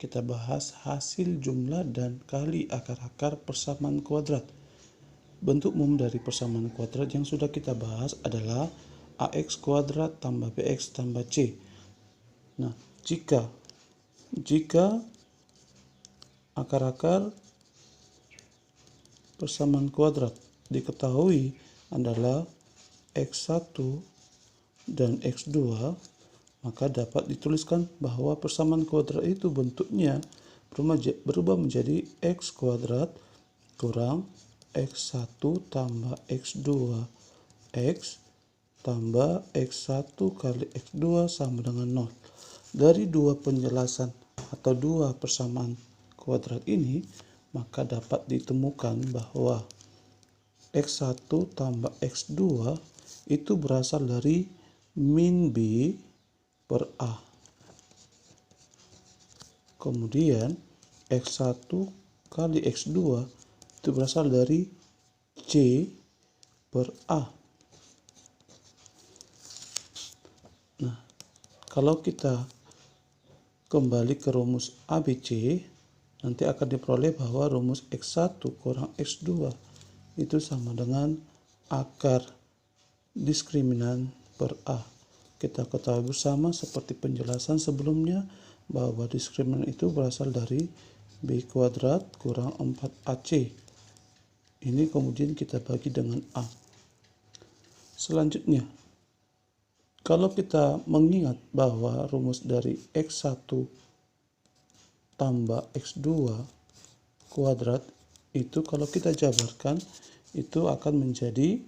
kita bahas hasil jumlah dan kali akar-akar persamaan kuadrat. Bentuk umum dari persamaan kuadrat yang sudah kita bahas adalah ax kuadrat tambah bx tambah c. Nah, jika akar-akar persamaan kuadrat diketahui adalah x1 dan x2, maka dapat dituliskan bahwa persamaan kuadrat itu bentuknya berubah menjadi x kuadrat kurang x1 tambah x2 x tambah x1 kali x2 sama dengan 0. Dari dua penjelasan atau dua persamaan kuadrat ini, maka dapat ditemukan bahwa x1 tambah x2 itu berasal dari min b per A. Kemudian x1 kali x2 itu berasal dari C per A. Nah, kalau kita kembali ke rumus ABC, nanti akan diperoleh bahwa rumus x1 kurang x2 itu sama dengan akar diskriminan per A. Kita ketahui bersama seperti penjelasan sebelumnya bahwa diskriminan itu berasal dari b kuadrat kurang 4ac. Ini kemudian kita bagi dengan A. Selanjutnya, kalau kita mengingat bahwa rumus dari x1 tambah x2 kuadrat itu kalau kita jabarkan itu akan menjadi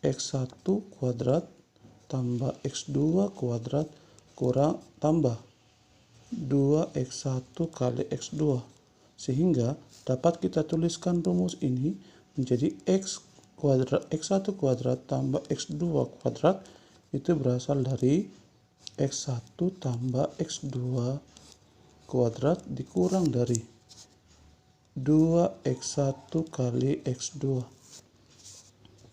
x1 kuadrat tambah x2 kuadrat kurang tambah 2x1 kali x2, sehingga dapat kita tuliskan rumus ini menjadi x1 kuadrat tambah x2 kuadrat itu berasal dari x1 tambah x2 kuadrat dikurang dari 2x1 kali x2.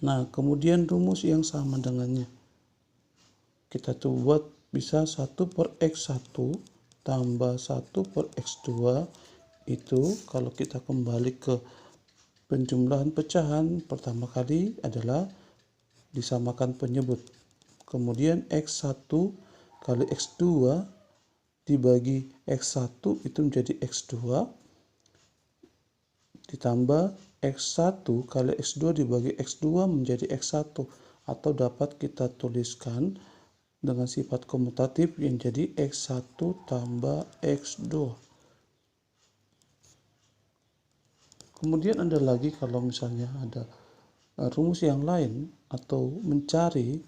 Nah, kemudian rumus yang sama dengannya kita buat bisa 1 per x1 tambah 1 per x2 itu kalau kita kembali ke penjumlahan pecahan pertama kali adalah disamakan penyebut. Kemudian x1 kali x2 dibagi x1 itu menjadi x2 ditambah x1 kali x2 dibagi x2 menjadi x1, atau dapat kita tuliskan dengan sifat komutatif yang jadi x1 tambah x2. Kemudian ada lagi kalau misalnya ada rumus yang lain atau mencari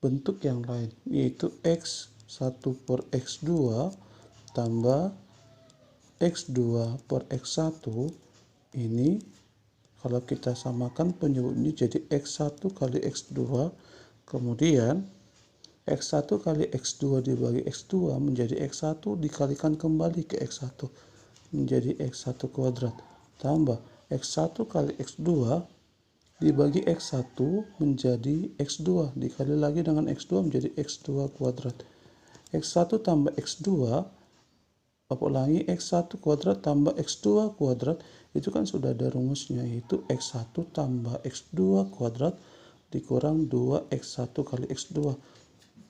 bentuk yang lain, yaitu x1 per x2 tambah x2 per x1. Ini kalau kita samakan penyebutnya jadi x1 kali x2, kemudian x1 kali x2 dibagi x2 menjadi x1 dikalikan kembali ke x1 menjadi x1 kuadrat tambah x1 kali x2 dibagi x1 menjadi x2 dikali lagi dengan x2 menjadi x2 kuadrat. x1 tambah x2 ulangi x1 kuadrat tambah x2 kuadrat itu kan sudah ada rumusnya, yaitu x1 tambah x2 kuadrat dikurang 2x1 kali x2.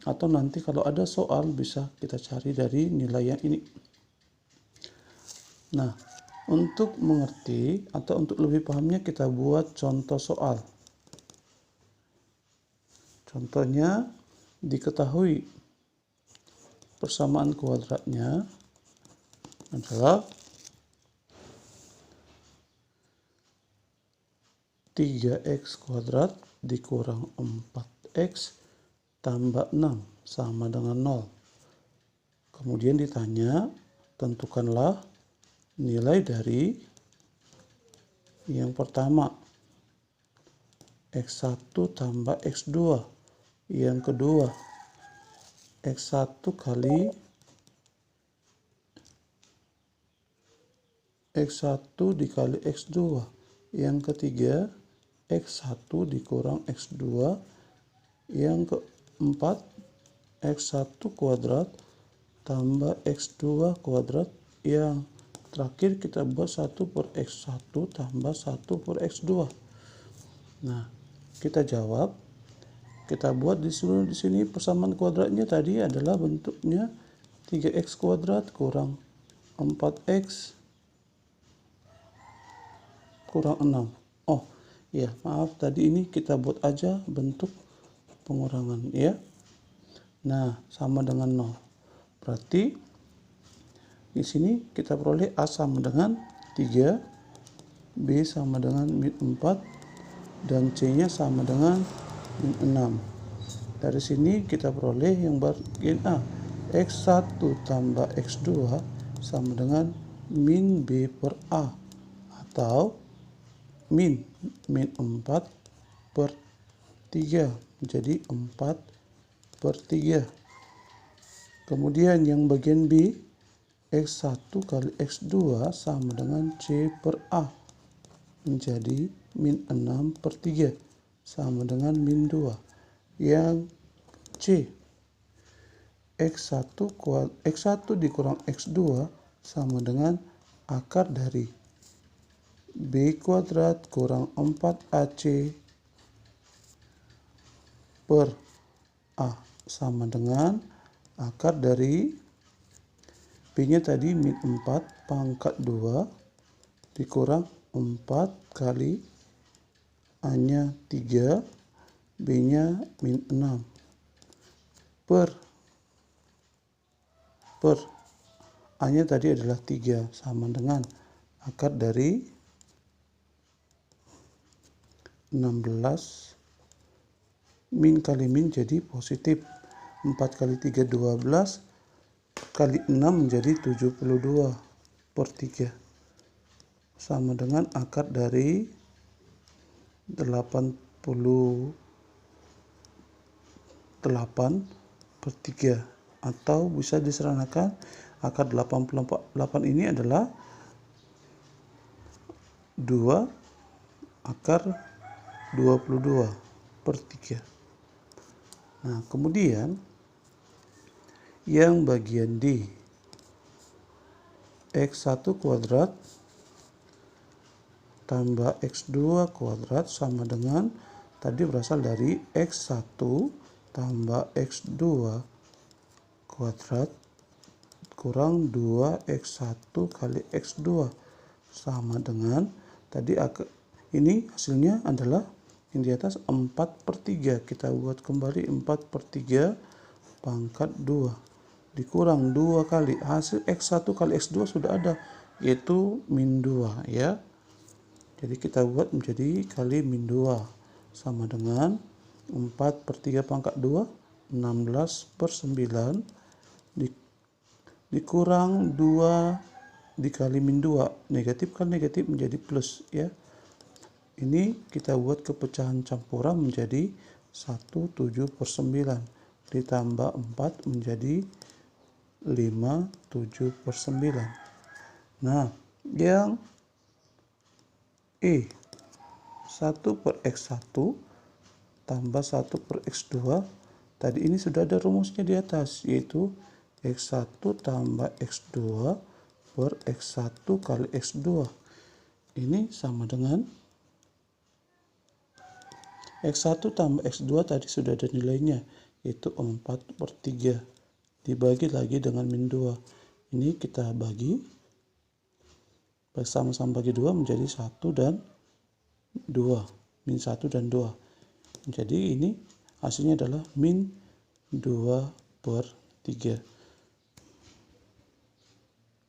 Atau nanti kalau ada soal bisa kita cari dari nilai yang ini. Nah, untuk mengerti atau untuk lebih pahamnya kita buat contoh soal. Contohnya diketahui persamaan kuadratnya adalah 3x kuadrat dikurang 4x tambah 6 sama dengan 0. Kemudian ditanya, tentukanlah nilai dari yang pertama x1 tambah x2, yang kedua x1 kali x1 dikali x2, yang ketiga x1 dikurang x2, yang keempat x1 kuadrat tambah x2 kuadrat yang terakhir kita buat 1 per X1 tambah 1 per X2. Nah, kita jawab. Kita buat di sini persamaan kuadratnya tadi adalah bentuknya 3x kuadrat kurang 4x kurang 6. Oh, ya, maaf tadi ini kita buat aja bentuk pengurangan ya. Nah, sama dengan 0. Berarti di sini kita peroleh A sama dengan 3, B sama dengan min 4, dan C-nya sama dengan min 6. Dari sini kita peroleh yang bagian A, X1 tambah X2 sama dengan min B per A, atau min 4 per 3 menjadi 4 per 3. Kemudian yang bagian B, X1 kali X2 sama dengan C per A menjadi min 6 per 3 sama dengan min 2. Yang C, X1 dikurang X2 sama dengan akar dari B kuadrat kurang 4AC per A sama dengan akar dari B-nya tadi min 4 pangkat 2 dikurang 4 kali A-nya 3, B-nya min 6 per A-nya tadi adalah 3 sama dengan akar dari 16 min kali min jadi positif. 4 kali 3 12 kali 6 menjadi 72 per 3 sama dengan akar dari 88 per 3, atau bisa disederhanakan akar 88 ini adalah 2 akar 22 per 3. Nah, kemudian yang bagian D, X1 kuadrat tambah X2 kuadrat sama dengan tadi berasal dari X1 tambah X2 kuadrat kurang 2X1 kali X2 sama dengan tadi ini hasilnya adalah yang di atas 4 per 3. Kita buat kembali 4 per 3 pangkat 2 dikurang 2 kali hasil X1 kali X2 sudah ada, yaitu min 2 ya. Jadi kita buat menjadi kali min 2 sama dengan 4 per 3 pangkat 2, 16 per 9 dikurang 2 dikali min 2, negatif kali negatif menjadi plus ya. Ini kita buat kepecahan campuran menjadi 17 per 9 ditambah 4 menjadi 5 7 per 9. Nah, yang E, 1 per X1 tambah 1 per X2, tadi ini sudah ada rumusnya di atas, yaitu X1 tambah X2 per X1 kali X2. Ini sama dengan X1 tambah X2 tadi sudah ada nilainya, yaitu 4 per 3 dibagi lagi dengan min 2. Ini kita bagi sama-sama bagi 2 menjadi 1 dan 2, min 1 dan 2. Jadi ini hasilnya adalah min 2 per 3.